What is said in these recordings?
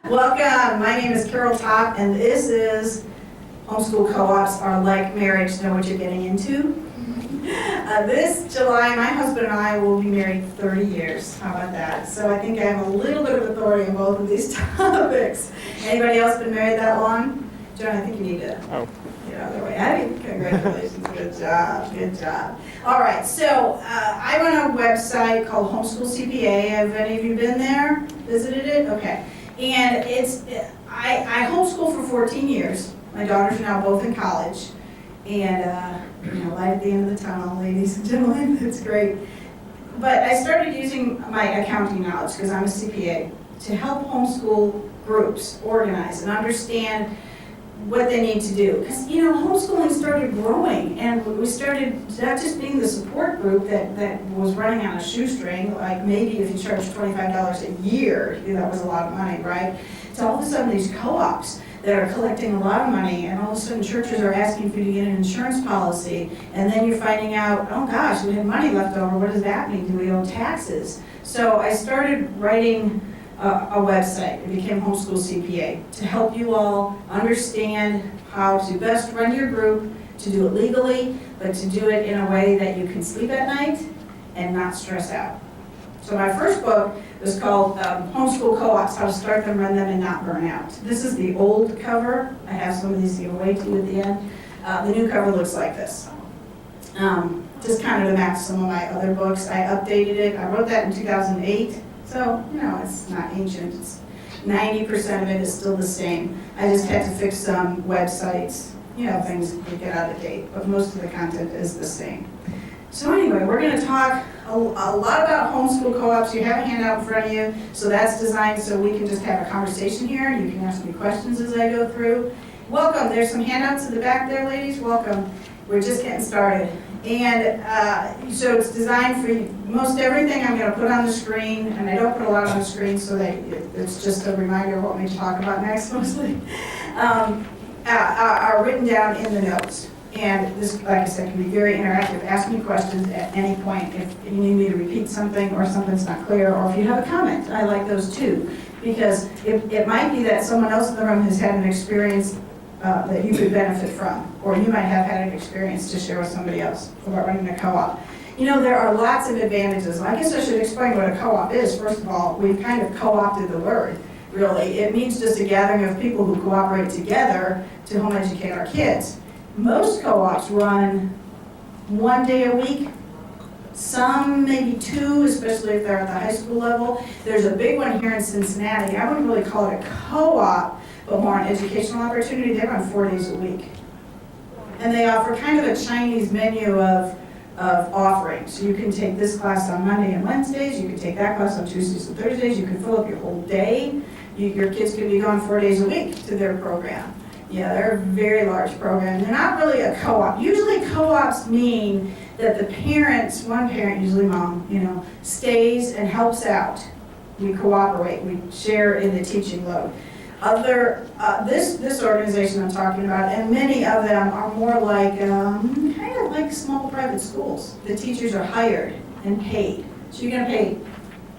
Welcome, my name is Carol Topp, and this is Homeschool Co-ops are like marriage, know what you're getting into. This July, my husband and I will be married 30 years. How about that? So I think I have a little bit of authority in both of these topics. Anybody else been married that long? John, I think you need to get out of the way. I mean, congratulations, good job, good job. All right, so I run a website called HomeschoolCPA. Have any of you been there, visited it? Okay. And I homeschooled for 14 years. My daughters are now both in college. And, light at the end of the tunnel, ladies and gentlemen, it's great. But I started using my accounting knowledge, because I'm a CPA, to help homeschool groups organize and understand what they need to do. Because, homeschooling started growing, and we started not just being the support group that was running on a shoestring, like maybe if you charged $25 a year, that was a lot of money, right? So all of a sudden these co-ops that are collecting a lot of money, and all of a sudden churches are asking for you to get an insurance policy, and then you're finding out, oh gosh, we have money left over, what does that mean? Do we owe taxes? So I started writing a website. It became Homeschool CPA to help you all understand how to best run your group, to do it legally, but to do it in a way that you can sleep at night and not stress out. So my first book was called Homeschool Co-ops, How to Start Them, Run Them, and Not Burn Out. This is the old cover. I have some of these to give away to you at the end. The new cover looks like this. Just kind of to match some of my other books. I updated it. I wrote that in 2008. So, it's not ancient. It's 90% of it is still the same. I just had to fix some websites, things that get out of date, but most of the content is the same. So anyway, we're going to talk a lot about homeschool co-ops. You have a handout in front of you, so that's designed so we can just have a conversation here. You can ask me questions as I go through. Welcome. There's some handouts in the back there, ladies. Welcome. We're just getting started. And so it's designed for most everything I'm going to put on the screen, and I don't put a lot on the screen so that it's just a reminder of what we talk about next mostly, are written down in the notes. And this, like I said, can be very interactive. Ask me questions at any point if you need me to repeat something or something's not clear, or if you have a comment. I like those too, because it might be that someone else in the room has had an experience that you could benefit from, or you might have had an experience to share with somebody else about running a co-op. There are lots of advantages. I guess I should explain what a co-op is. First of all, we've kind of co-opted the word, really. It means just a gathering of people who cooperate together to home educate our kids. Most co-ops run 1 day a week, some maybe 2, especially if they're at the high school level. There's a big one here in Cincinnati. I wouldn't really call it a co-op, but more an educational opportunity. They run 4 days a week. And they offer kind of a Chinese menu of offerings. So you can take this class on Monday and Wednesdays, you can take that class on Tuesdays and Thursdays, you can fill up your whole day. Your kids could be gone 4 days a week to their program. Yeah, they're a very large program. They're not really a co-op. Usually co-ops mean that the parents, one parent, usually mom, stays and helps out. We cooperate, we share in the teaching load. This organization I'm talking about, and many of them are more like, kind of like small private schools. The teachers are hired and paid. So you're going to pay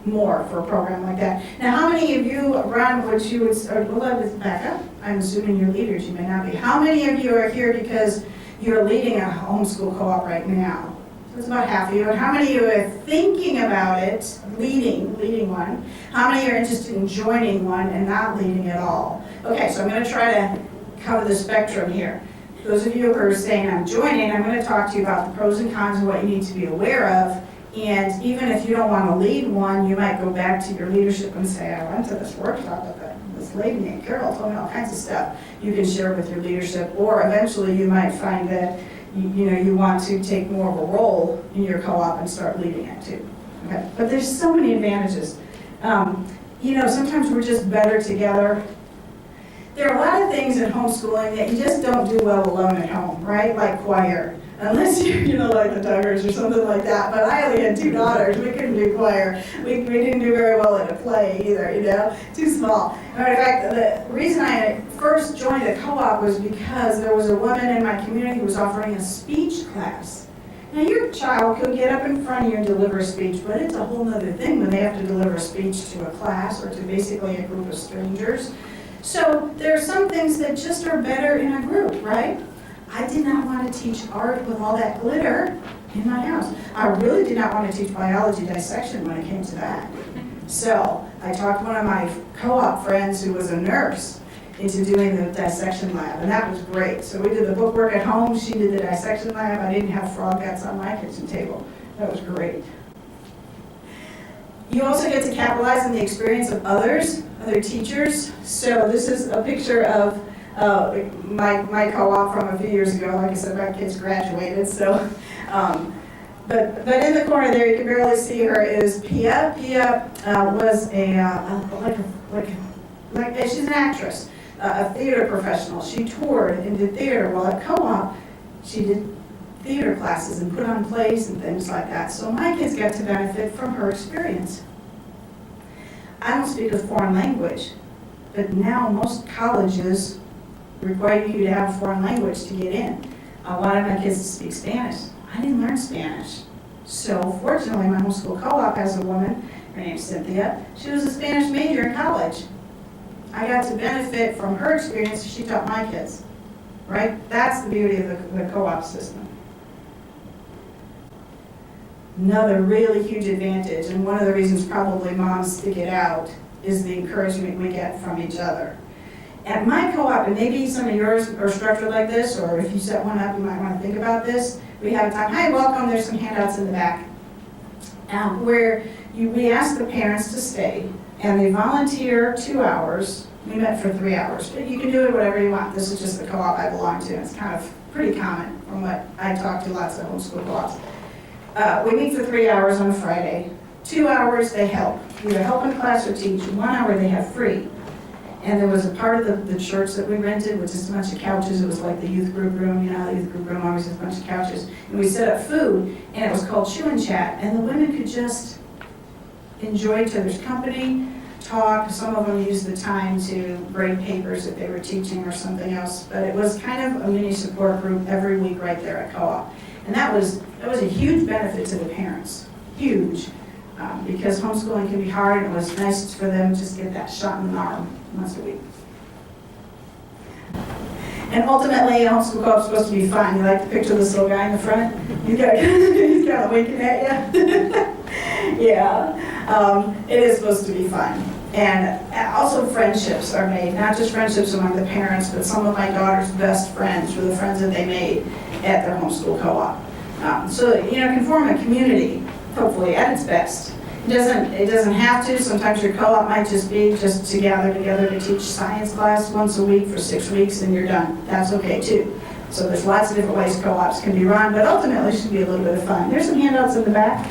more for a program like that. Now, how many of you run what you would, let's back up. I'm assuming you're leaders, you may not be. How many of you are here because you're leading a homeschool co-op right now? So it's about half of you. And how many of you are thinking about it, leading one? How many are interested in joining one and not leading at all? Okay, so I'm going to try to cover the spectrum here. Those of you who are saying I'm joining, I'm going to talk to you about the pros and cons and what you need to be aware of. And even if you don't want to lead one, you might go back to your leadership and say, I went to this workshop with this lady named Carol, told me all kinds of stuff. You can share with your leadership, or eventually you might find that you want to take more of a role in your co-op and start leading it too. Okay? But there's so many advantages. Sometimes we're just better together. There are a lot of things in homeschooling that you just don't do well alone at home, right? Like choir. Unless you're, like the Duggars or something like that. But I only had 2 daughters. We couldn't do choir. We didn't do very well at a play either, too small. In fact, the reason I first joined a co-op was because there was a woman in my community who was offering a speech class. Now, your child could get up in front of you and deliver a speech, but it's a whole other thing when they have to deliver a speech to a class or to basically a group of strangers. So there are some things that just are better in a group, right? I did not want to teach art with all that glitter in my house. I really did not want to teach biology dissection when it came to that. So I talked one of my co-op friends who was a nurse into doing the dissection lab, and that was great. So we did the bookwork at home, she did the dissection lab. I didn't have frog guts on my kitchen table. That was great. You also get to capitalize on the experience of others, other teachers. So this is a picture of my co-op from a few years ago. Like I said, my kids graduated, so but in the corner there, you can barely see her, is Pia. Pia was she's an actress, a theater professional. She toured and did theater. While at co-op, she did theater classes and put on plays and things like that. So my kids got to benefit from her experience. I don't speak a foreign language, but now most colleges require you to have a foreign language to get in. I wanted my kids to speak Spanish. I didn't learn Spanish. So fortunately, my homeschool co-op has a woman, her name's Cynthia. She was a Spanish major in college. I got to benefit from her experience. She taught my kids, right? That's the beauty of the co-op system. Another really huge advantage, and one of the reasons probably moms stick it out, is the encouragement we get from each other. At my co-op, and maybe some of yours are structured like this, or if you set one up, you might want to think about this. We have a time, hi, welcome, there's some handouts in the back, where we ask the parents to stay, and they volunteer 2 hours. We met for 3 hours, but you can do it whatever you want. This is just the co-op I belong to, and it's kind of pretty common from what I talk to lots of homeschool co-ops. We meet for 3 hours on a Friday. 2 hours they help, either help in class or teach. 1 hour they have free. And there was a part of the church that we rented, which is a bunch of couches. It was like the youth group room, you know, the youth group room always has a bunch of couches. And we set up food, and it was called Chew and Chat. And the women could just enjoy each other's company, talk. Some of them used the time to grade papers if they were teaching or something else. But it was kind of a mini support group every week right there at co-op. And that was a huge benefit to the parents, huge, because homeschooling can be hard, and it was nice for them to just get that shot in the arm once a week. And ultimately, a homeschool co-op is supposed to be fun. You like to picture this little guy in the front? He's kind of winking at you. Yeah, it is supposed to be fun. And also friendships are made, not just friendships among the parents, but some of my daughter's best friends were the friends that they made at their homeschool co-op. So, you know, it can form a community, hopefully, at its best. It doesn't have to. Sometimes your co-op might just be just to gather together to teach science class once a week for 6 weeks and you're done. That's okay too. So there's lots of different ways co-ops can be run, but ultimately it should be a little bit of fun. There's some handouts in the back.